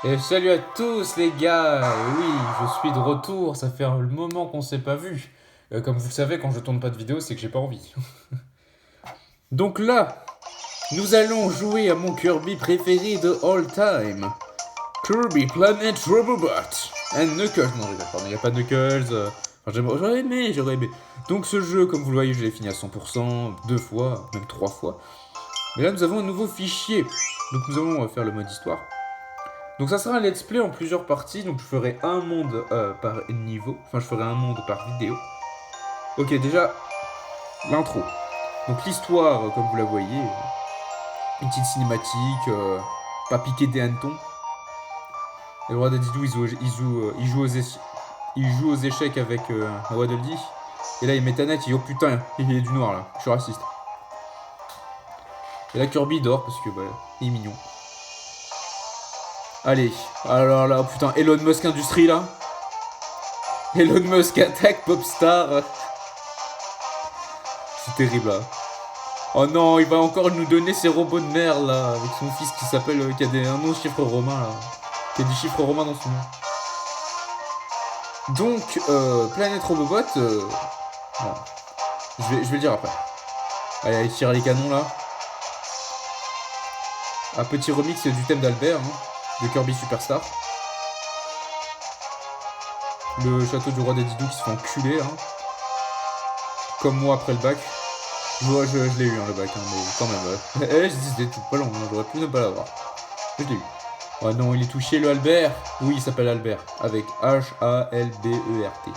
Et salut à tous les gars, et oui, je suis de retour, ça fait un moment qu'on s'est pas vu. Comme vous le savez, quand je tourne pas de vidéo, c'est que j'ai pas envie. Donc là, nous allons jouer à mon Kirby préféré de all time. Kirby Planet Robobot and Knuckles. Non, pardon, il n'y a pas de Knuckles. Enfin, j'aurais aimé. Donc ce jeu, comme vous le voyez, je l'ai fini à 100%, 2 fois, même 3 fois. Mais là, nous avons un nouveau fichier. Donc nous allons faire le mode histoire. Donc ça sera un let's play en plusieurs parties, donc je ferai un monde par niveau, enfin je ferai un monde par vidéo. Ok, déjà, l'intro. Donc l'histoire, comme vous la voyez, une petite cinématique, pas piqué des hannetons. Et le roi d'Adidou, il joue aux échecs avec un Waddle Dee. Et là il met Tanet, il dit oh putain, il est du noir là, je suis raciste. Et là Kirby dort parce que bah, il est mignon. Allez, alors là, putain, Elon Musk Industrie là. Elon Musk attaque Popstar. C'est terrible là. Oh non, il va encore nous donner ses robots de merde là, avec son fils qui s'appelle, qui a un nom de chiffre romain là, qui a des chiffres romains dans son nom. Donc, Planète Robobot, voilà. Je vais le dire après. Allez, allez, tire les canons là. Un petit remix du thème d'Albert, hein, de Kirby Superstar. Le château du roi des Didou qui se fait enculer, hein. Comme moi après le bac. Je l'ai eu, hein, le bac, hein, mais quand même. Je dis c'était tout pas long, hein, j'aurais pu ne pas l'avoir. Je l'ai eu. Oh non, il est touché le Albert. Oui, il s'appelle Albert. Avec H-A-L-B-E-R-T.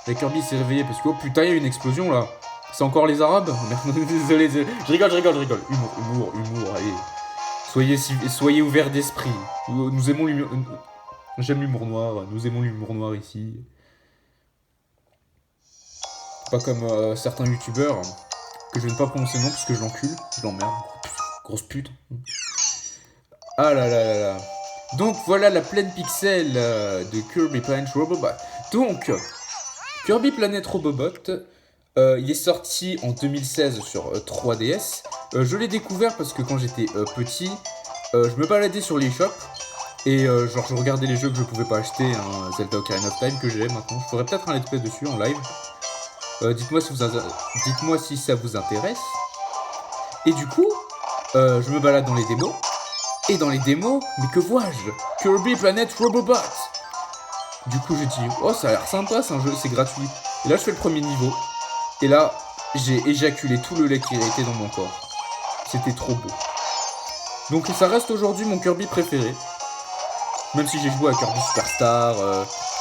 La Kirby s'est réveillé parce que, oh putain, il y a une explosion là. C'est encore les Arabes. Désolé, je rigole. Humour, allez. Soyez ouverts d'esprit. Nous aimons l'humour. J'aime l'humour noir. Nous aimons l'humour noir ici. Pas comme certains youtubeurs que je ne vais pas prononcer le nom parce que je l'encule. Je l'emmerde. Grosse pute. Ah là là là là. Donc voilà la pleine pixel de Kirby Planet Robobot. Donc, Kirby Planet Robobot, il est sorti en 2016 sur 3DS. Je l'ai découvert parce que quand j'étais petit, je me baladais sur les shops. Et genre je regardais les jeux que je pouvais pas acheter, hein, Zelda Ocarina of Time que j'ai maintenant. Je ferai peut-être un let's play dessus en live. Dites-moi si ça vous intéresse. Et du coup, je me balade dans les démos. Et dans les démos, mais que vois-je? Kirby Planet Robobot. Du coup, je dis, oh, ça a l'air sympa, c'est un jeu, c'est gratuit. Et là, je fais le premier niveau. Et là, j'ai éjaculé tout le lait qui était dans mon corps. C'était trop beau. Donc, ça reste aujourd'hui mon Kirby préféré. Même si j'ai joué à Kirby Superstar,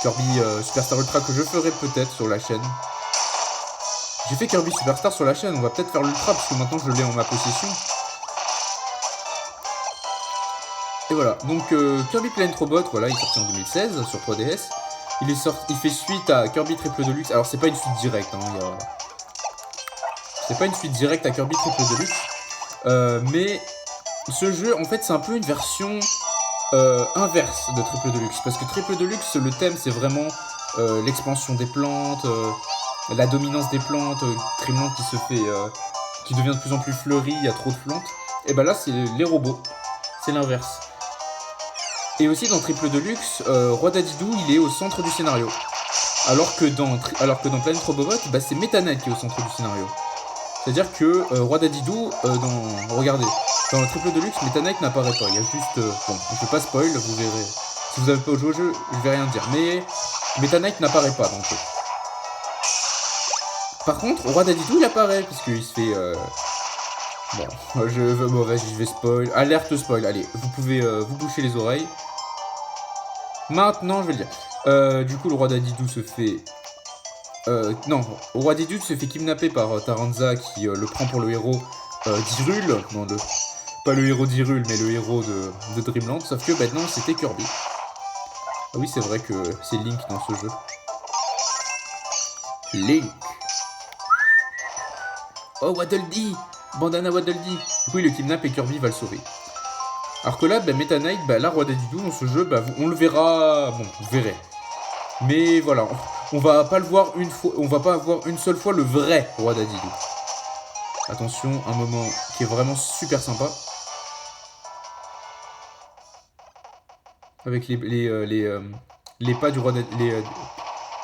Kirby Superstar Ultra que je ferai peut-être sur la chaîne. J'ai fait Kirby Superstar sur la chaîne, on va peut-être faire l'Ultra parce que maintenant je l'ai en ma possession. Et voilà, donc Kirby Planet Robot, voilà, il est sorti en 2016 sur 3DS. Il fait suite à Kirby Triple Deluxe. Alors c'est pas une suite directe, hein, c'est pas une suite directe à Kirby Triple Deluxe. Mais ce jeu, en fait, c'est un peu une version inverse de Triple Deluxe. Parce que Triple Deluxe, le thème, c'est vraiment l'expansion des plantes, la dominance des plantes, Dreamland qui se fait, qui devient de plus en plus fleuri, il y a trop de plantes. Et bah là, c'est les robots. C'est l'inverse. Et aussi dans Triple Deluxe, Roi Dadidou il est au centre du scénario. Alors que dans Planet Robobot, bah, c'est Meta Knight qui est au centre du scénario. C'est-à-dire que Roi Dadidou, regardez, dans le Triple Deluxe, Meta Knight n'apparaît pas. Il y a juste. Bon, je vais pas spoil, vous verrez. Si vous avez pas joué au jeu, je vais rien dire. Mais Meta Knight n'apparaît pas dans le jeu. Par contre, Roi Dadidou il apparaît, parce qu'il se fait. Bon, vas-y, je vais spoil. Alerte spoil, allez, vous pouvez vous boucher les oreilles. Maintenant, je vais le dire. Du coup, le roi d'Adidou se fait... non, le roi d'Adidou se fait kidnapper par Taranza qui le prend pour le héros d'Hyrule. Non, pas le héros d'Hyrule, mais le héros de Dreamland. Sauf que maintenant, c'était Kirby. Ah oui, c'est vrai que c'est Link dans ce jeu. Link. Oh, Waddle Dee, Bandana Waddle Dee. Du coup, il le kidnappe et Kirby va le sauver. Alors que là, Meta Knight, là, Roi Dadidou, dans ce jeu, on le verra... Bon, vous verrez. Mais voilà, on va pas le voir une fois... On va pas avoir une seule fois le vrai Roi Dadidou. Attention, un moment qui est vraiment super sympa. avec les pas du roi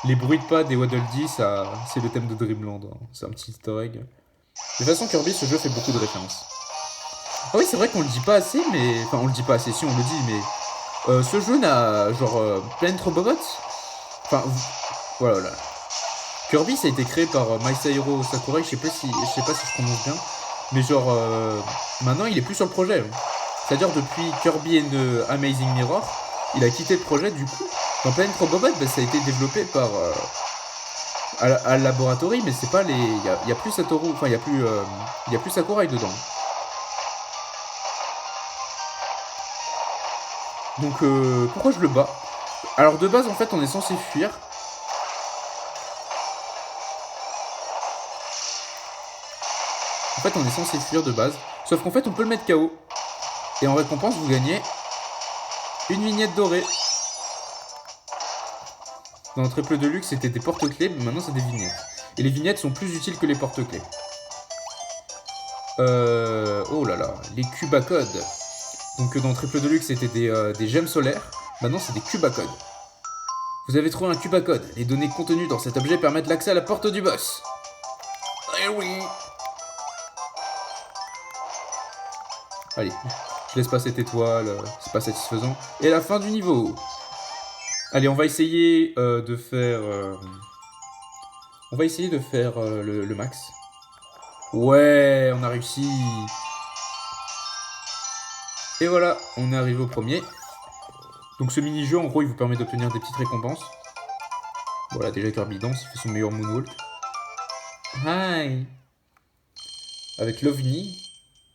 les bruits de pas des Waddle Dee, ça, c'est le thème de Dreamland. Hein. C'est un petit easter egg. De toute façon, Kirby, ce jeu fait beaucoup de références. Ah oui, c'est vrai qu'on le dit pas assez, mais... Enfin, on le dit pas assez, si on le dit, mais... ce jeu n'a, genre, Planet Robobot. Enfin, voilà, voilà. Kirby, ça a été créé par Masahiro Sakurai, je sais pas si je prononce bien. Mais genre, maintenant, il est plus sur le projet. Hein. C'est-à-dire, depuis Kirby and the Amazing Mirror, il a quitté le projet, du coup. Dans Planet Robobot, bah, ça a été développé par... à Laboratory, mais c'est pas les... Il y a plus Satoru... Enfin, il y a plus Sakurai dedans. Donc, pourquoi je le bats? Alors, de base, en fait, on est censé fuir. En fait, on est censé fuir de base. Sauf qu'en fait, on peut le mettre KO. Et en récompense, vous gagnez une vignette dorée. Dans le triple de luxe, c'était des porte-clés, mais maintenant, c'est des vignettes. Et les vignettes sont plus utiles que les porte-clés. Oh là là, les cubacodes. Donc, dans le triple de luxe, c'était des gemmes solaires. Maintenant, c'est des cubacodes. Vous avez trouvé un cubacode. Les données contenues dans cet objet permettent l'accès à la porte du boss. Eh oui. Allez, je laisse pas cette étoile, c'est pas satisfaisant. Et la fin du niveau. Allez, on va essayer de faire... On va essayer de faire le max. Ouais, on a réussi. Et voilà, on est arrivé au premier. Donc ce mini-jeu, en gros, il vous permet d'obtenir des petites récompenses. Voilà, déjà Kirby danse, il fait son meilleur moonwalk. Hi. Avec l'OVNI,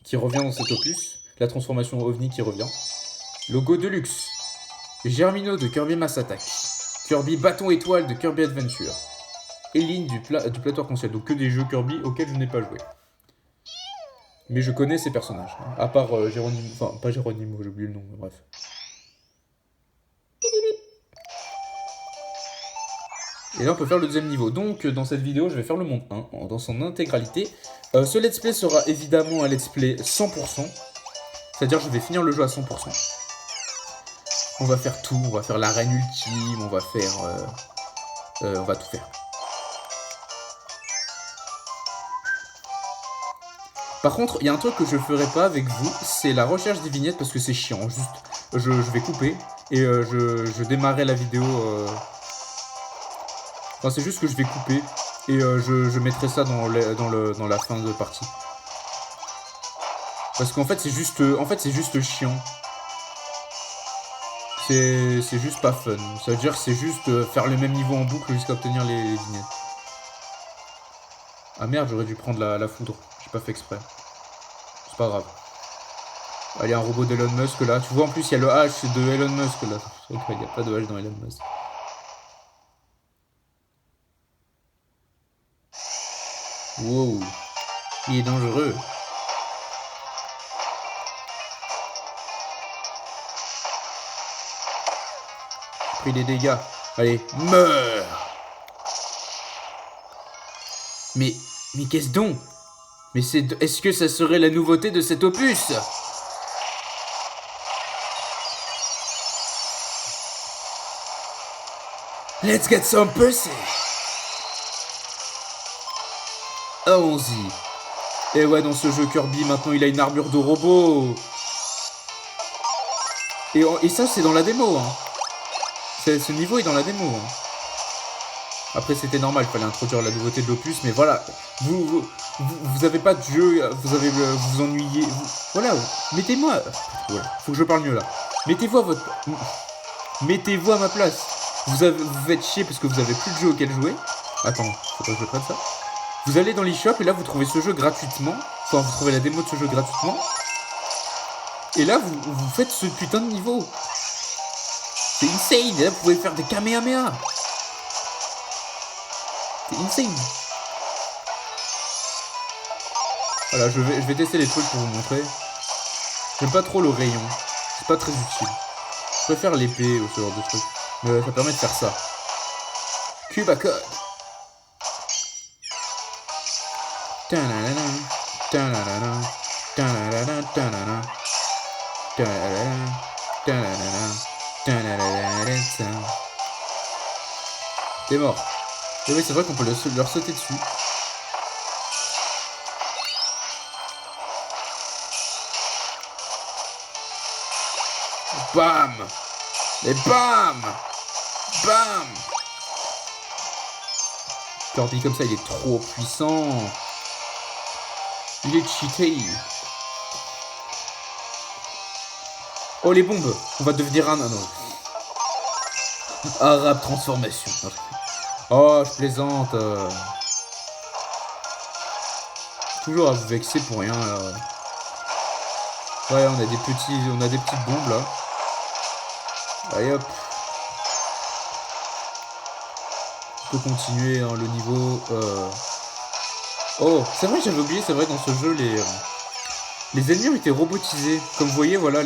qui revient dans cet opus. La transformation OVNI qui revient. Logo de luxe. Germino de Kirby Mass Attack. Kirby Bâton Étoile de Kirby Adventure. Eileen du plateau arc-en-ciel. Donc que des jeux Kirby auxquels je n'ai pas joué. Mais je connais ces personnages. À part Géronimo. Enfin, pas Géronimo, j'ai oublié le nom, bref. Et là, on peut faire le deuxième niveau. Donc, dans cette vidéo, je vais faire le monde 1 dans son intégralité. Ce let's play sera évidemment un let's play 100%. C'est-à-dire, je vais finir le jeu à 100%. On va faire tout. On va faire l'arène ultime. On va faire... on va tout faire. Par contre, il y a un truc que je ferai pas avec vous, c'est la recherche des vignettes parce que c'est chiant. Juste, je vais couper et je démarrerai la vidéo... Enfin, c'est juste que je vais couper et je mettrai ça dans la fin de partie. Parce qu'en fait, c'est juste chiant. C'est juste pas fun. Ça veut dire que c'est juste faire le même niveau en boucle jusqu'à obtenir les vignettes. Ah merde, j'aurais dû prendre la foudre. J'ai pas fait exprès. C'est pas grave. Ah, il y a un robot d'Elon Musk là. Tu vois, en plus, il y a le H de Elon Musk là. Il n'y a pas de H dans Elon Musk. Wow. Il est dangereux. J'ai pris des dégâts. Allez, meurs. Mais qu'est-ce donc? Mais est-ce que ça serait la nouveauté de cet opus? Let's get some pussy. Allons-y. Et ouais, dans ce jeu Kirby, maintenant il a une armure de robot. Et ça, c'est dans la démo. Hein. Ce niveau est dans la démo. Hein. Après, c'était normal, il fallait introduire la nouveauté de l'opus, mais voilà. Vous avez pas de jeu, vous vous ennuyez. Voilà, mettez-moi. Voilà, faut que je parle mieux là. Mettez-vous à ma place. Vous faites chier parce que vous avez plus de jeu auquel jouer. Attends, faut pas que je prenne ça. Vous allez dans l'eShop et là vous trouvez ce jeu gratuitement. Enfin, vous trouvez la démo de ce jeu gratuitement. Et là vous faites ce putain de niveau. C'est insane. Et là vous pouvez faire des Kamehameha. C'est insane. Voilà, je vais tester les trucs pour vous montrer. J'aime pas trop le rayon. C'est pas très utile. Je préfère l'épée ou ce genre de truc. Mais ça permet de faire ça. Cubacode. T'es mort. Et oui, c'est vrai qu'on peut leur sauter dessus. Bam! Et bam! Bam! Kirby comme ça, il est trop puissant. Il est cheaté. Oh, les bombes! On va devenir un... non. Arabe transformation. Oh, je plaisante. Toujours à vous vexer pour rien, là. Ouais, on a des petites bombes, là. Allez, hop. On peut continuer hein, le niveau. Oh, c'est vrai, j'avais oublié, c'est vrai, dans ce jeu, les ennemis ont été robotisés. Comme vous voyez, voilà,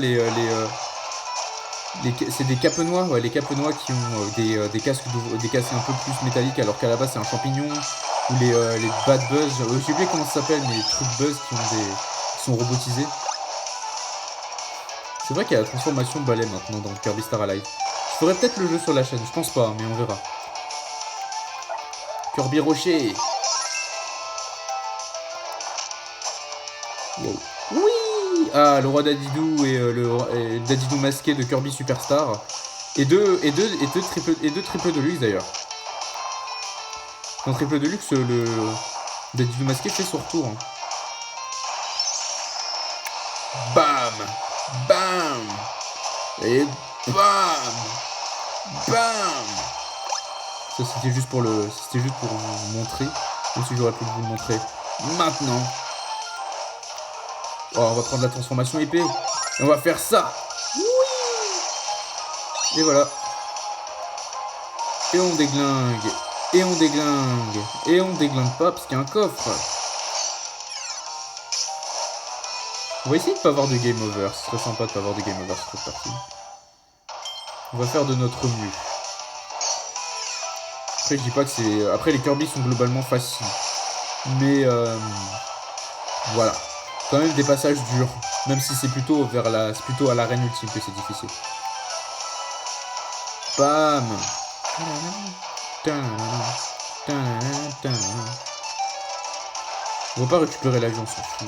c'est des capenois, ouais, les capenois qui ont des casques un peu plus métalliques, alors qu'à la base, c'est un champignon. Ou les bad buzz, j'ai oublié comment ça s'appelle, mais les trucs buzz qui sont robotisés. C'est vrai qu'il y a la transformation balai maintenant dans Kirby Star Allies. Je ferai peut-être le jeu sur la chaîne, je pense pas, mais on verra. Kirby Rocher. Wow. Oui. Ah, le roi Dadidou et le Dadidou masqué de Kirby Superstar. Et deux triple deluxe d'ailleurs. Dans triple deluxe, le Dadidou masqué fait son retour. Hein. Bam. Bam. Et bam. Bam. Ça c'était juste pour vous montrer. Même si j'aurais pu vous le montrer maintenant. Oh, on va prendre la transformation épée. Et on va faire ça. Oui. Et voilà. Et on déglingue. Et on déglingue. Et on déglingue pas parce qu'il y a un coffre. On va essayer de pas avoir de game over. Ce serait sympa de pas avoir de game over sur cette partie. On va faire de notre mieux. Après, je dis pas que c'est... Après, les Kirby sont globalement faciles. Mais, voilà. Quand même des passages durs. Même si c'est plutôt c'est plutôt à l'arène ultime que c'est difficile. Bam. On va pas récupérer l'avion, on s'en fout.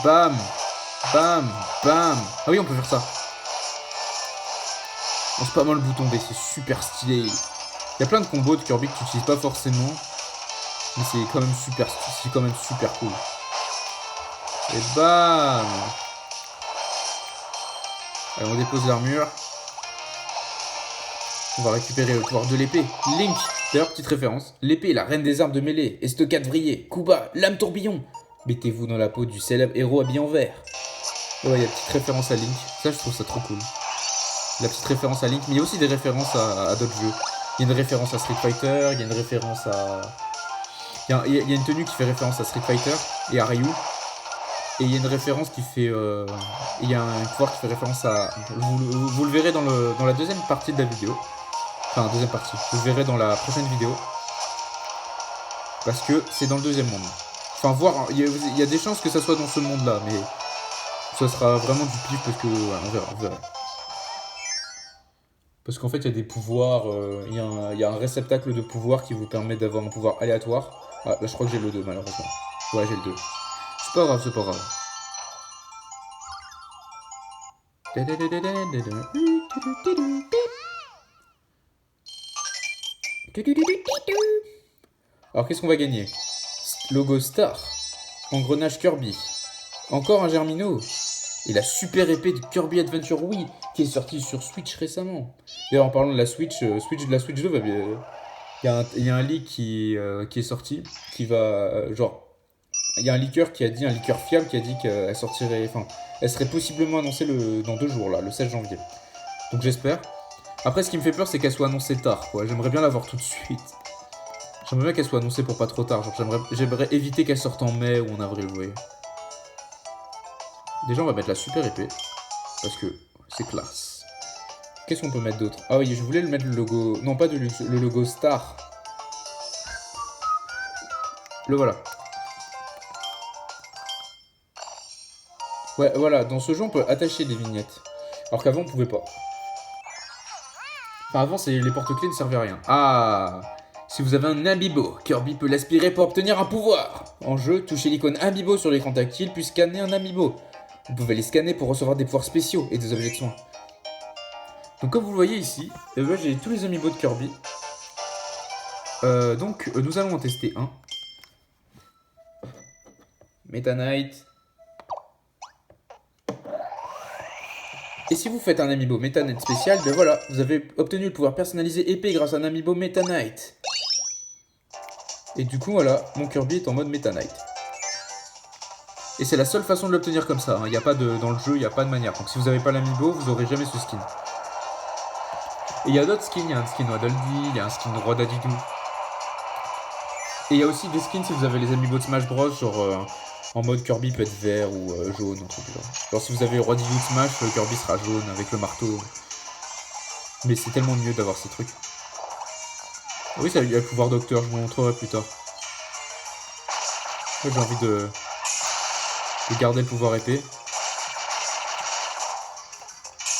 Bam. Bam. Bam. Ah oui, on peut faire ça. On se pas mal le bouton B, c'est super stylé. Il y a plein de combos de Kirby que tu n'utilises pas forcément. Mais c'est quand même super cool. Et bam. Allez, on dépose l'armure. On va récupérer le pouvoir de l'épée. Link. D'ailleurs, petite référence. L'épée est la reine des armes de mêlée. Estocade vrillée. Kuba, lame tourbillon. Mettez-vous dans la peau du célèbre héros habillé en vert. Ouais, il y a petite référence à Link. Ça, je trouve ça trop cool. La petite référence à Link. Mais il y a aussi des références à d'autres jeux. Il y a une référence à Street Fighter. Il y a une référence à... Il y a une tenue qui fait référence à Street Fighter et à Ryu. Et il y a une référence qui fait... il y a un pouvoir qui fait référence à... Vous le verrez dans la deuxième partie de la vidéo. Enfin, deuxième partie. Vous le verrez dans la prochaine vidéo. Parce que c'est dans le deuxième monde. Enfin, voir... Il y a des chances que ça soit dans ce monde-là, mais... Ça sera vraiment du pif parce que... Ouais, on verra. Parce qu'en fait, il y a des pouvoirs... Il y a un réceptacle de pouvoir qui vous permet d'avoir un pouvoir aléatoire. Ah, là, je crois que j'ai le 2, malheureusement. Ouais, j'ai le 2. C'est pas grave, c'est pas grave. Alors, qu'est-ce qu'on va gagner? Logo Star. Engrenage Kirby. Encore un Germino. Et la super épée de Kirby Adventure Wii, qui est sortie sur Switch récemment. D'ailleurs, en parlant de la Switch, la Switch 2 va bien... Il y a un leak qui est sorti, qui va... genre... Il y a un leaker fiable qui a dit qu'elle sortirait... Enfin, elle serait possiblement annoncée dans 2 jours, là, le 16 janvier. Donc j'espère. Après, ce qui me fait peur, c'est qu'elle soit annoncée tard, quoi. J'aimerais bien l'avoir tout de suite. J'aimerais bien qu'elle soit annoncée pour pas trop tard. Genre, j'aimerais éviter qu'elle sorte en mai ou en avril, vous voyez. Déjà, on va mettre la super épée. Parce que c'est classe. Qu'est-ce qu'on peut mettre d'autre? Ah oui, je voulais le mettre le logo... Non, pas de luxe, le logo Star. Le voilà. Ouais, voilà, dans ce jeu, on peut attacher des vignettes. Alors qu'avant, on pouvait pas. Enfin, avant, les porte-clés ne servaient à rien. Ah! Si vous avez un amiibo, Kirby peut l'aspirer pour obtenir un pouvoir. En jeu, touchez l'icône amiibo sur l'écran tactile, puis scanner un amiibo. Vous pouvez les scanner pour recevoir des pouvoirs spéciaux et des objets de soin. Donc comme vous le voyez ici, j'ai tous les amiibo de Kirby. Nous allons en tester un. Meta Knight. Et si vous faites un amiibo Meta Knight spécial, ben voilà, vous avez obtenu le pouvoir personnalisé épée grâce à un amiibo Meta Knight. Et du coup, voilà, mon Kirby est en mode Meta Knight. Et c'est la seule façon de l'obtenir comme ça. Il y a pas de, dans le jeu, il n'y a pas de manière. Donc si vous n'avez pas l'amiibo, vous n'aurez jamais ce skin. Et il y a d'autres skins. Il y a un skin Waddle Dee, il y a un skin Roi Dadidou. Et il y a aussi des skins si vous avez les amiibo de Smash Bros. Genre en mode Kirby peut être vert ou jaune. Un truc genre. Genre si vous avez Roi Dadidou de Smash, Kirby sera jaune avec le marteau. Mais c'est tellement mieux d'avoir ces trucs. Oui, ça, il y a le pouvoir docteur, je vous montrerai plus tard. J'ai envie de garder le pouvoir épée.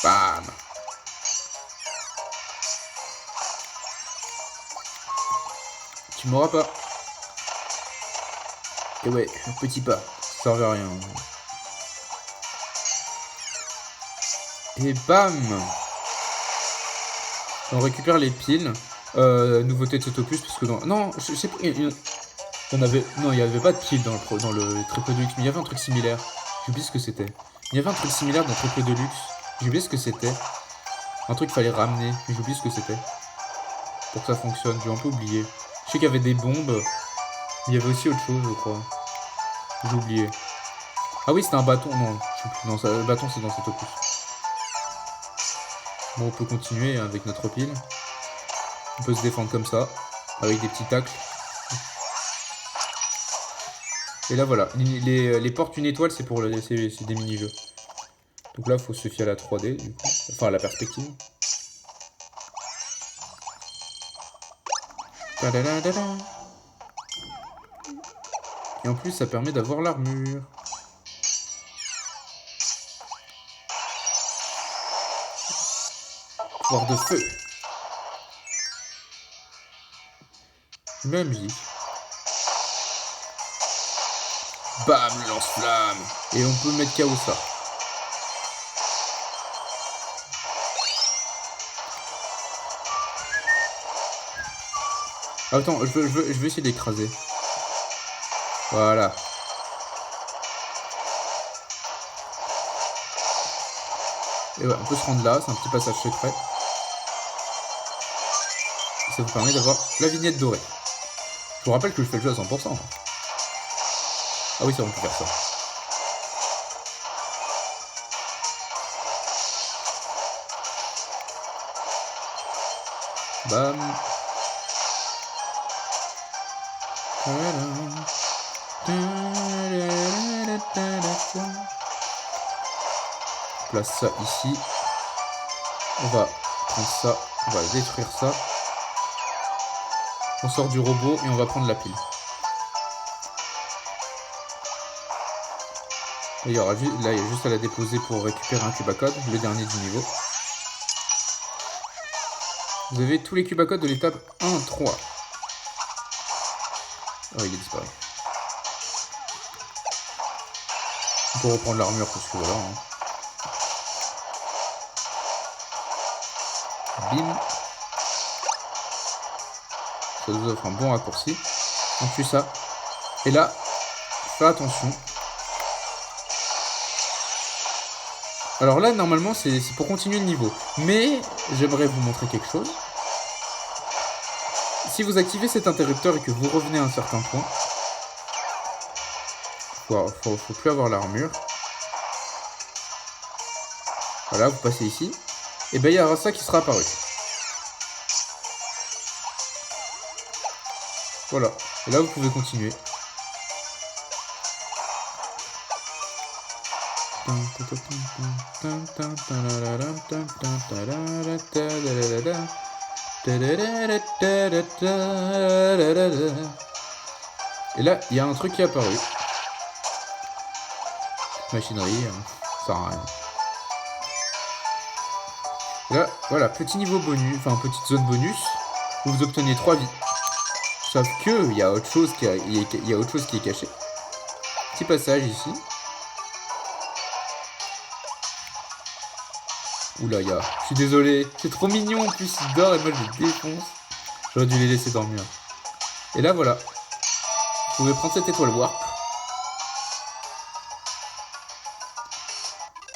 Bam! Tu m'auras pas. Et ouais, petit pas. Ça servait à rien. Et bam! On récupère les piles. Nouveauté de cet opus, parce que dans... Non, je sais pas... Il y avait pas de piles dans le Triple Deluxe, mais il y avait un truc similaire. J'ai oublié ce que c'était. Il y avait un truc similaire dans le Triple Deluxe. J'ai oublié ce que c'était. Un truc qu'il fallait ramener, mais j'ai oublié ce que c'était. Pour que ça fonctionne, j'ai un peu oublié. Je sais qu'il y avait des bombes. Il y avait aussi autre chose, je crois. J'ai oublié. Ah oui, c'était un bâton. Non, je sais plus. Non, le bâton, c'est dans cet opus. Bon, on peut continuer avec notre pile. On peut se défendre comme ça, avec des petits tacles. Et là, voilà. Les portes une étoile, c'est pour c'est des mini-jeux. Donc là, il faut se fier à la 3D, du coup. Enfin, à la perspective. Et en plus, ça permet d'avoir l'armure. Pouvoir de feu. J'aime bien la musique. Bam, le lance-flamme. Et on peut mettre KO ça. Attends, je veux essayer d'écraser. Voilà. Et ouais, on peut se rendre là, c'est un petit passage secret. Et ça vous permet d'avoir la vignette dorée. Je vous rappelle que je fais le jeu à 100%. Ah oui, ça, on peut faire ça. Bam. On place ça ici. On va prendre ça. On va détruire ça. On sort du robot et on va prendre la pile. Et il y aura là, il y a juste à la déposer pour récupérer un cube à code, le dernier du niveau. Vous avez tous les cubes à code de l'étape 1-3. Oh, il est disparu. On peut reprendre l'armure parce que voilà. Bim. Ça nous offre un bon raccourci. On tue ça. Et là, fais attention. Alors là, normalement, c'est pour continuer le niveau. Mais j'aimerais vous montrer quelque chose. Si vous activez cet interrupteur et que vous revenez à un certain point, faut plus avoir l'armure. Voilà, vous passez ici. Et ben il y aura ça qui sera apparu. Voilà. Et là, vous pouvez continuer. Et là, il y a un truc qui est apparu. Machinerie, ça sert à rien. Là, voilà, petit niveau bonus, enfin petite zone bonus, où vous obtenez 3 vies. Sauf que il y a autre chose qui est caché. Petit passage ici. Oula, je suis désolé, c'est trop mignon en plus, il dort et moi je le défonce. J'aurais dû les laisser dormir. Et là voilà, vous pouvez prendre cette étoile warp.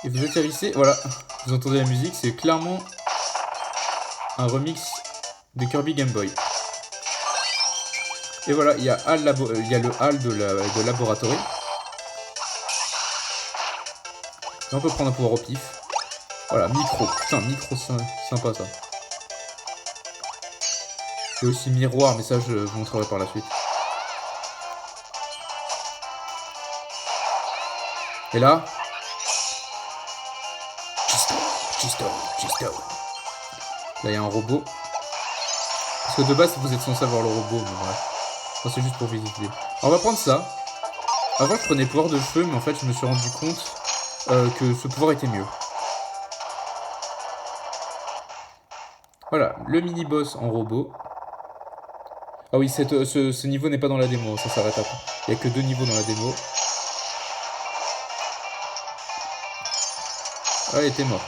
Et vous atterrissez, voilà, vous entendez la musique, c'est clairement un remix de Kirby Game Boy. Et voilà, il y a le hall de laboratory. Et on peut prendre un pouvoir au pif. Voilà, micro, putain, micro sympa ça. Et aussi miroir, mais ça je vous montrerai par la suite. Et là, Chisto. Là il y a un robot. Parce que de base vous êtes censé avoir le robot, mais bref. Ça c'est juste pour visiter. Alors, on va prendre ça. Avant je prenais pouvoir de feu, mais en fait je me suis rendu compte que ce pouvoir était mieux. Voilà, le mini-boss en robot. Ah oui, ce niveau n'est pas dans la démo, ça s'arrête après. Il n'y a que 2 niveaux dans la démo. Ah, il était mort.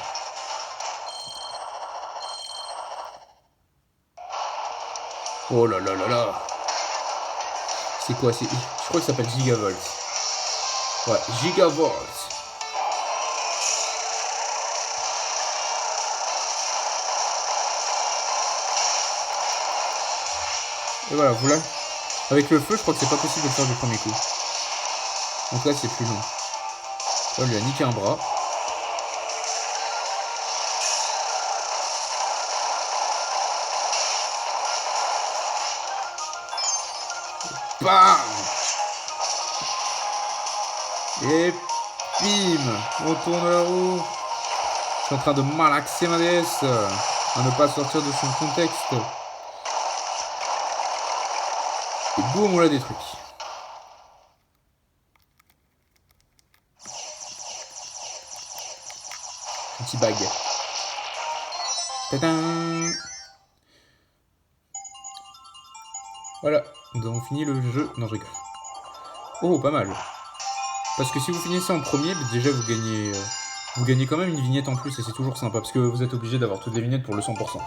Oh là là là là. C'est quoi? Je crois que ça s'appelle Gigavolt. Ouais, Gigavolt. Et voilà, vous là. Avec le feu, je crois que c'est pas possible de le faire du premier coup. Donc là, c'est plus long. Là, on lui a niqué un bras. Bam! Et bim! On tourne la roue. Je suis en train de malaxer ma DS. À ne pas sortir de son contexte. Et boum, on l'a détruit. Petit bag. Tadam! Voilà, nous avons fini le jeu. Non, je rigole. Oh, pas mal. Parce que si vous finissez en premier, déjà vous gagnez quand même une vignette en plus et c'est toujours sympa parce que vous êtes obligé d'avoir toutes les vignettes pour le 100%.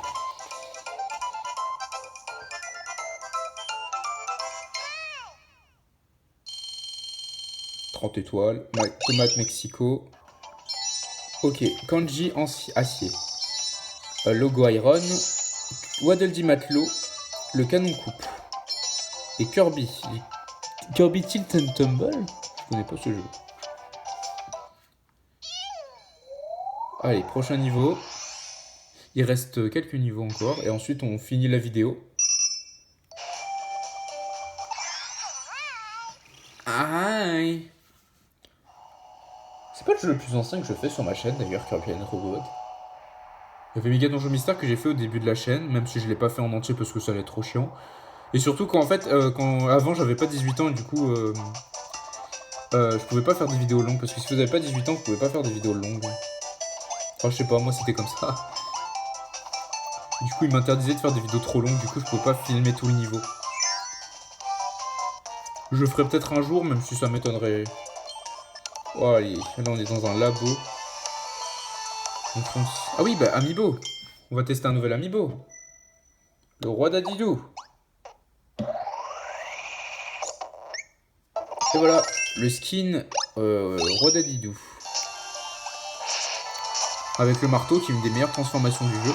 « 30 étoiles, tomate Mexico. Ok, Kanji acier. Logo Iron. Waddle Dee matelot. Le canon coupe. Et Kirby. Kirby Tilt and Tumble? Je connais pas ce jeu. Allez, prochain niveau. Il reste quelques niveaux encore. Et ensuite, on finit la vidéo. Aïe! C'est pas le jeu le plus ancien que je fais sur ma chaîne, d'ailleurs, Kirby and Robot. Il y avait Méga Donjon Mystère que j'ai fait au début de la chaîne, même si je l'ai pas fait en entier parce que ça allait être trop chiant. Et surtout qu'en fait, avant j'avais pas 18 ans et du coup, je pouvais pas faire des vidéos longues. Parce que si vous avez pas 18 ans, vous pouvez pas faire des vidéos longues. Enfin, je sais pas, moi c'était comme ça. Du coup, il m'interdisait de faire des vidéos trop longues, du coup, je pouvais pas filmer tous les niveaux. Je le ferai peut-être un jour, même si ça m'étonnerait. Oh, allez, là on est dans un labo. Ah oui, bah, Amiibo. On va tester un nouvel Amiibo. Le roi Dadidou. Et voilà, le skin roi Dadidou. Avec le marteau qui est une des meilleures transformations du jeu.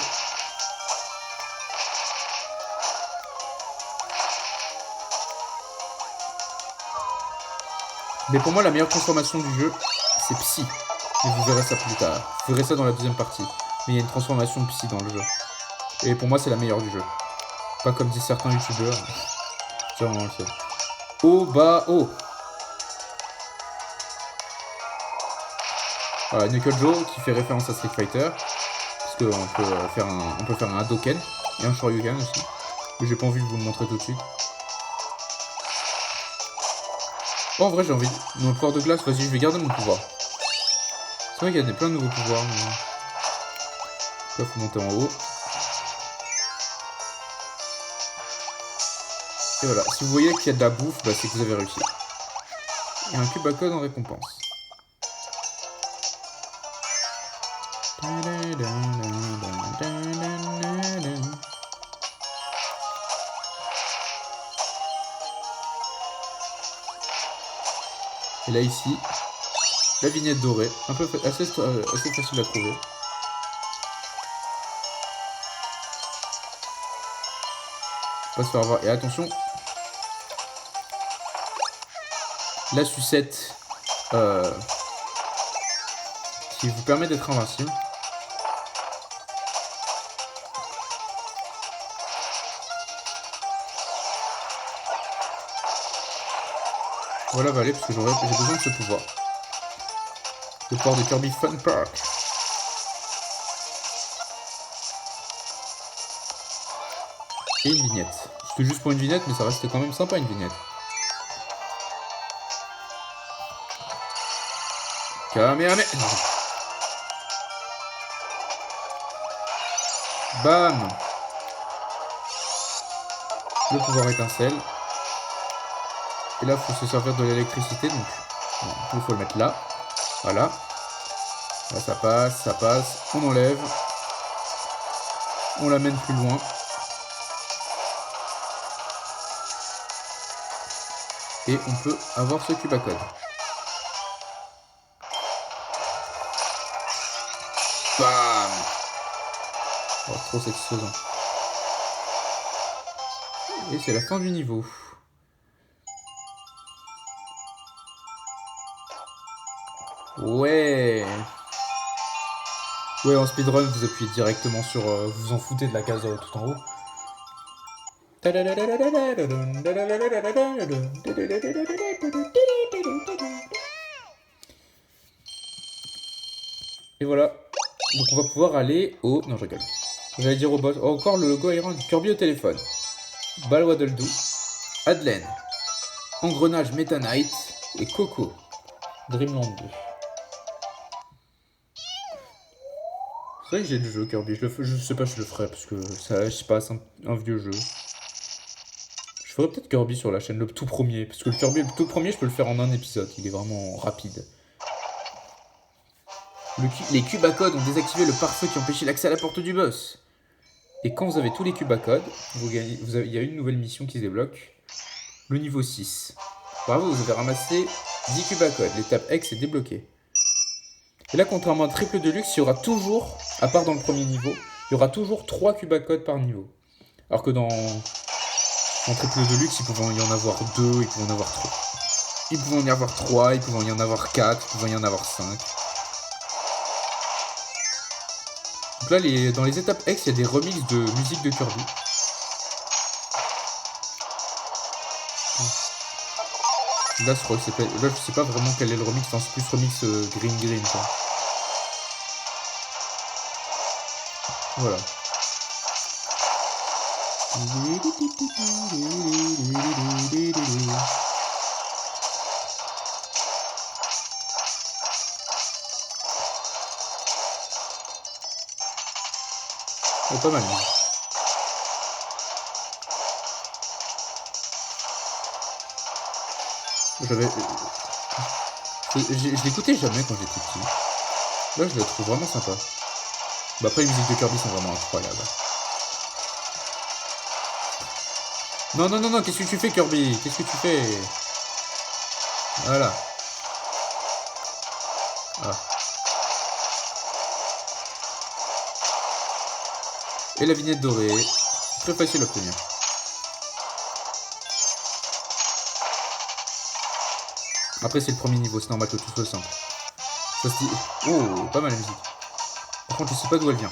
Mais pour moi, la meilleure transformation du jeu, c'est Psy. Et vous verrez ça plus tard. Vous verrez ça dans la deuxième partie. Mais il y a une transformation Psy dans le jeu. Et pour moi, c'est la meilleure du jeu. Pas comme disent certains youtubeurs. C'est vraiment le fait. Oh bah oh. Voilà, Knuckle Joe qui fait référence à Street Fighter. Parce qu'on peut faire un Hadoken et un Shoryuken aussi. Mais j'ai pas envie de vous le montrer tout de suite. Oh, en vrai, j'ai envie. Mon pouvoir de glace, vas-y, je vais garder mon pouvoir. C'est vrai qu'il y a plein de nouveaux pouvoirs. Mais... Là, faut monter en haut. Et voilà, si vous voyez qu'il y a de la bouffe, bah, c'est que vous avez réussi. Et un cube à code en récompense. Et là ici, la vignette dorée, un peu assez facile à trouver. Faut pas se faire avoir. Et attention, la sucette qui vous permet d'être invincible. Voilà, va aller parce que j'ai besoin de ce pouvoir. Le pouvoir de Kirby Fun Park. Et une vignette. C'était juste pour une vignette, mais ça restait quand même sympa une vignette. Kamehameha. Bam. Le pouvoir étincelle. Et là, il faut se servir de l'électricité, donc il faut le mettre là. Voilà. Là, ça passe. On enlève. On l'amène plus loin. Et on peut avoir ce cube à code. Bam. Oh, trop satisfaisant. Et c'est la fin du niveau. Ouais. Ouais, en speedrun, vous appuyez directement sur... vous vous en foutez de la case tout en haut. Et voilà. Donc on va pouvoir aller au... Non, je rigole. J'allais dire au boss. Oh, encore le logo Iron. Kirby au téléphone. Balwaddle Do. Adlen. Engrenage Meta Knight. Et Coco. Dreamland 2. C'est vrai que j'ai le jeu Kirby. Je sais pas si je le ferai parce que ça, je sais pas, c'est un vieux jeu. Je ferai peut-être Kirby sur la chaîne, le tout premier. Parce que le Kirby, le tout premier, je peux le faire en un épisode. Il est vraiment rapide. Les cubes à code ont désactivé le pare-feu qui empêchait l'accès à la porte du boss. Et quand vous avez tous les cubes à code, il y a une nouvelle mission qui se débloque. Le niveau 6. Bravo, vous avez ramassé 10 cubes à code. L'étape X est débloquée. Et là, contrairement à Triple Deluxe, il y aura toujours, à part dans le premier niveau, il y aura toujours 3 cubes à code par niveau. Alors que dans Triple Deluxe, il pouvait y en avoir 2, il pouvait y en avoir 3. Il pouvait y en avoir 3, il pouvait y en avoir 4, il pouvait y en avoir 5. Donc là, dans les étapes X, il y a des remixes de musique de Kirby. Là, je sais pas vraiment quel est le remix, enfin, c'est plus remix Green quoi. Voilà. Oh, pas mal. Je l'écoutais jamais quand j'étais petit. Là, je le trouve vraiment sympa. Bah après, les musiques de Kirby sont vraiment incroyables. Non, non, non, non, qu'est-ce que tu fais, Kirby? Qu'est-ce que tu fais? Voilà. Ah. Et la vignette dorée. Très facile à obtenir. Après, c'est le premier niveau, c'est normal que tout soit simple. Ça se dit... Oh, pas mal la musique. Par contre, je sais pas d'où elle vient.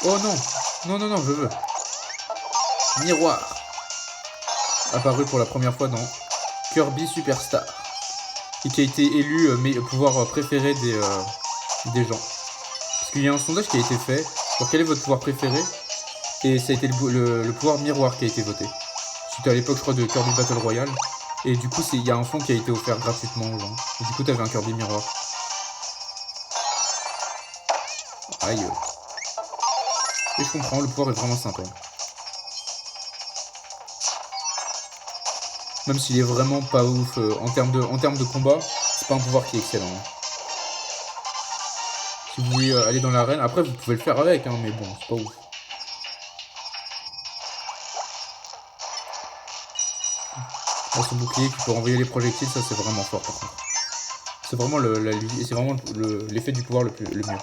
Oh non! Non, non, non, je veux. Miroir. Apparu pour la première fois dans Kirby Superstar. Et qui a été élu pouvoir préféré des gens. Parce qu'il y a un sondage qui a été fait sur quel est votre pouvoir préféré. Et ça a été le pouvoir miroir qui a été voté. C'était à l'époque, je crois, de Kirby Battle Royale. Et du coup, il y a un fond qui a été offert gratuitement aux gens. Et du coup, t'avais un Kirby miroir. Aïe. Et je comprends, le pouvoir est vraiment sympa. Même s'il est vraiment pas ouf en termes de combat, c'est pas un pouvoir qui est excellent. Hein. Si vous voulez aller dans l'arène, après vous pouvez le faire avec, hein, mais bon, c'est pas ouf. Là, son bouclier qui peut renvoyer les projectiles, ça c'est vraiment fort par contre. C'est vraiment l'effet du pouvoir le mieux.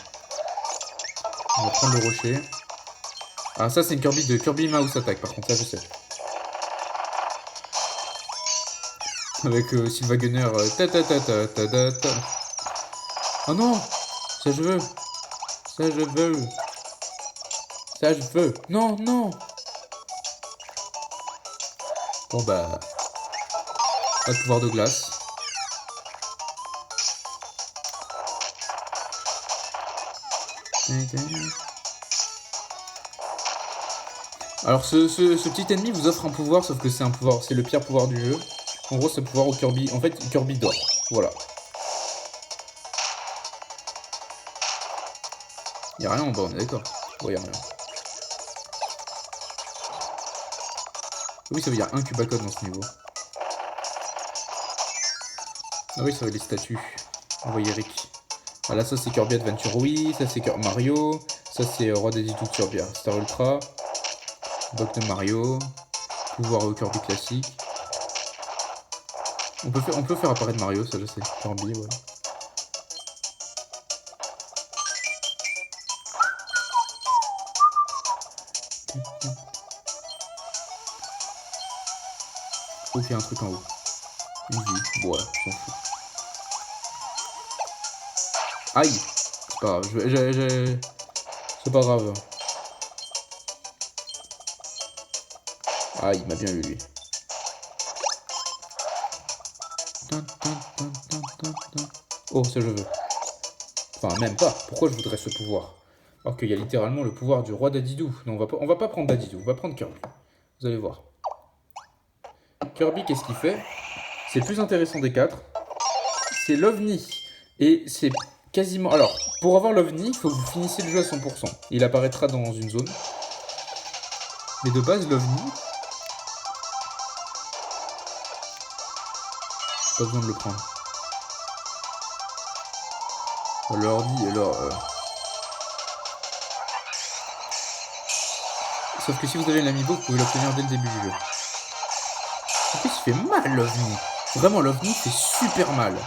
On va prendre le rocher. Ah, ça c'est une Kirby Mouse Attack par contre, ça je sais. Avec Sylva Gunner. Oh non! Ça je veux! Ça je veux! Ça je veux! Non, non! Bon bah... Pas de pouvoir de glace. Alors ce petit ennemi vous offre un pouvoir, sauf que c'est un pouvoir, c'est le pire pouvoir du jeu. En gros c'est le pouvoir au Kirby, en fait Kirby dort, voilà. Y'a rien en bas, on est d'accord. Ouais, y'a rien. Oui, ça veut dire un Cubacode dans ce niveau. Ah oui, ça va les statues. Envoyez Eric. Voilà, ça c'est Kirby Adventure, oui. Ça c'est Mario. Ça c'est Roi des Ditoux Kirby Star Ultra. Bloc de Mario. Pouvoir au Kirby classique. On peut faire apparaître Mario, ça je sais. Kirby, ouais. Ok, il y a un truc en haut. Une vie. Ouais, on s'en fout. Aïe! C'est pas grave, c'est pas grave. Ah, il m'a bien eu lui. Oh, ça je veux. Enfin, même pas. Pourquoi je voudrais ce pouvoir? Alors qu'il y a littéralement le pouvoir du roi Dadidou. Non, on va pas prendre Dadidou, on va prendre Kirby. Vous allez voir. Kirby, qu'est-ce qu'il fait? C'est le plus intéressant des quatre. C'est l'OVNI. Et c'est quasiment... Alors, pour avoir l'OVNI, il faut que vous finissiez le jeu à 100%. Il apparaîtra dans une zone. Mais de base, l'OVNI... Pas besoin de le prendre. L'ordi, alors... Sauf que si vous avez l'amiibo, vous pouvez l'obtenir dès le début du jeu. En plus, il fait mal l'OVNI. Vraiment, l'OVNI fait super mal.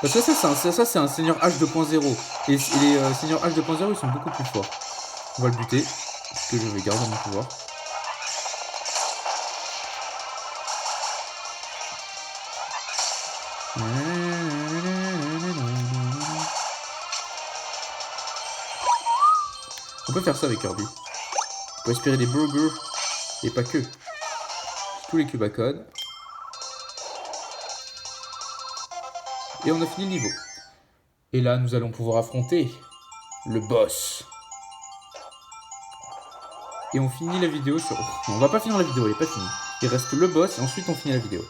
Parce que ça c'est un seigneur H 2.0. Et les seigneurs H 2.0, ils sont beaucoup plus forts. On va le buter. Parce que je vais garder mon pouvoir. On peut faire ça avec Kirby. On peut aspirer des burgers. Et pas que. Tous les Cubacodes. Et on a fini le niveau. Et là, nous allons pouvoir affronter le boss. Et on finit la vidéo sur... Non, on va pas finir la vidéo, elle est pas finie. Il reste le boss et ensuite on finit la vidéo.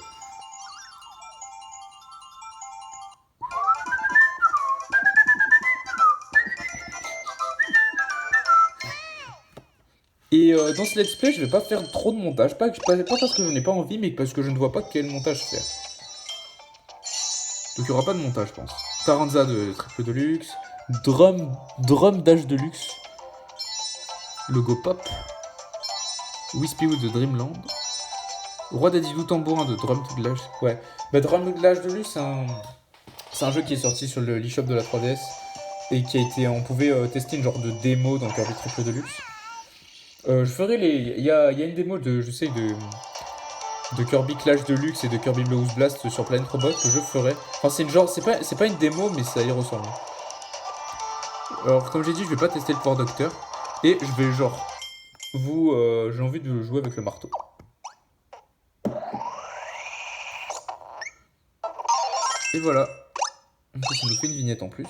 Et dans ce let's play, je vais pas faire trop de montage. Pas parce que je n'ai pas envie, mais parce que je ne vois pas quel montage faire. Donc il n'y aura pas de montage, je pense. Taranza de triple deluxe. Drum Dash Deluxe. Logo Pop. Wispywood de Dreamland. Roi Dadidou Tambourin de Drum to Glash. Ouais. Bah Drum to Glash Deluxe, c'est un jeu qui est sorti sur le eShop de la 3DS. Et qui a été... On pouvait tester une genre de démo dans Kirby Triple Deluxe. Je ferai les... Il y a une démo de... Je sais de Kirby Clash Deluxe et de Kirby Blows Blast sur Planet Robot que je ferai. Enfin c'est une genre... C'est pas une démo mais ça y ressemble. Alors comme j'ai dit je vais pas tester le pouvoir docteur. Et je vais genre... j'ai envie de jouer avec le marteau. Et voilà. Ça nous fait une vignette en plus.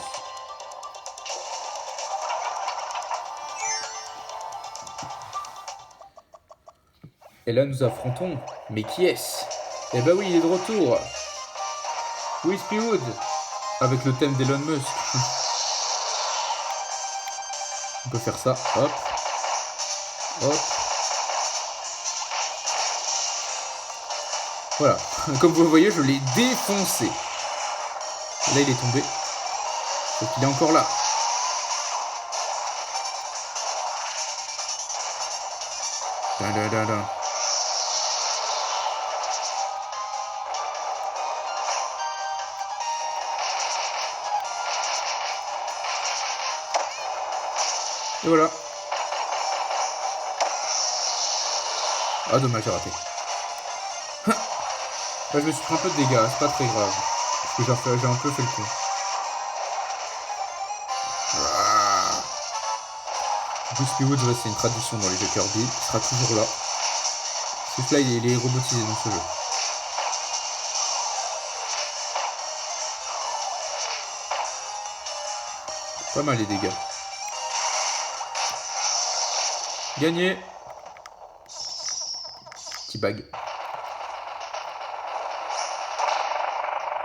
Et là nous affrontons. Mais qui est-ce? Eh bah oui, il est de retour. Wispywood. Avec le thème d'Elon Musk. On peut faire ça, hop. Hop. Voilà. Comme vous le voyez, je l'ai défoncé. Là, il est tombé. Donc, il est encore là. Da, da, da, da. Et voilà. Ah, dommage, j'ai raté. Là, je me suis pris un peu de dégâts, c'est pas très grave. Parce que j'ai un peu fait le con. Crispy Woods, c'est une traduction dans les jeux Kirby. Il sera toujours là. Parce que là, il est robotisé dans ce jeu. Pas mal les dégâts. Gagné. Petit bag.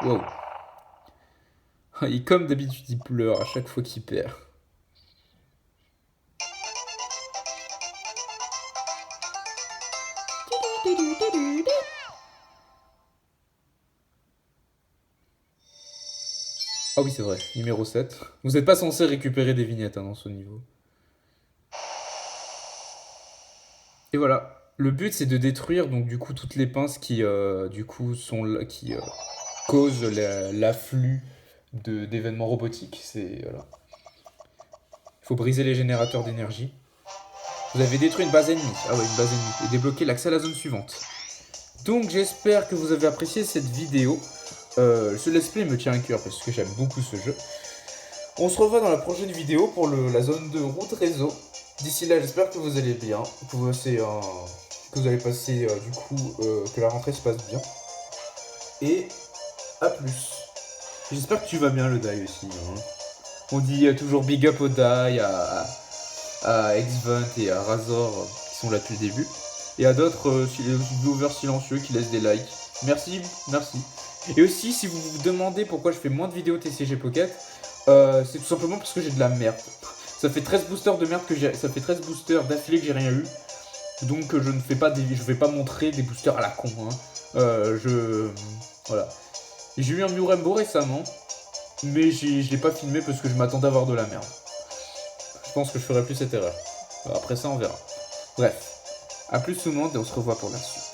Wow. Comme d'habitude, il pleure à chaque fois qu'il perd. Ah oui, c'est vrai, numéro 7. Vous n'êtes pas censé récupérer des vignettes dans ce niveau. Et voilà. Le but, c'est de détruire donc du coup toutes les pinces qui du coup qui causent l'afflux d'événements robotiques. C'est voilà. Il faut briser les générateurs d'énergie. Vous avez détruit une base ennemie. Ah ouais, une base ennemie. Et débloqué l'accès à la zone suivante. Donc j'espère que vous avez apprécié cette vidéo. Ce let's play me tient à cœur parce que j'aime beaucoup ce jeu. On se revoit dans la prochaine vidéo pour la zone de route réseau. D'ici là, j'espère que vous allez bien, que vous allez passer du coup, que la rentrée se passe bien. Et à plus. J'espère que tu vas bien le Die aussi. Hein. On dit toujours big up au Die, à Xvent et à Razor qui sont là depuis le début. Et à d'autres viewers silencieux qui laissent des likes. Merci, merci. Et aussi, si vous vous demandez pourquoi je fais moins de vidéos TCG Pocket, c'est tout simplement parce que j'ai de la merde. Ça fait 13 boosters de merde ça fait 13 boosters d'affilée que j'ai rien eu. Donc je ne fais pas je vais pas montrer des boosters à la con. Hein. Voilà. J'ai eu un Mew Rainbow récemment, mais je l'ai pas filmé parce que je m'attendais à avoir de la merde. Je pense que je ferai plus cette erreur. Après ça, on verra. Bref. A plus tout le monde et on se revoit pour la suite.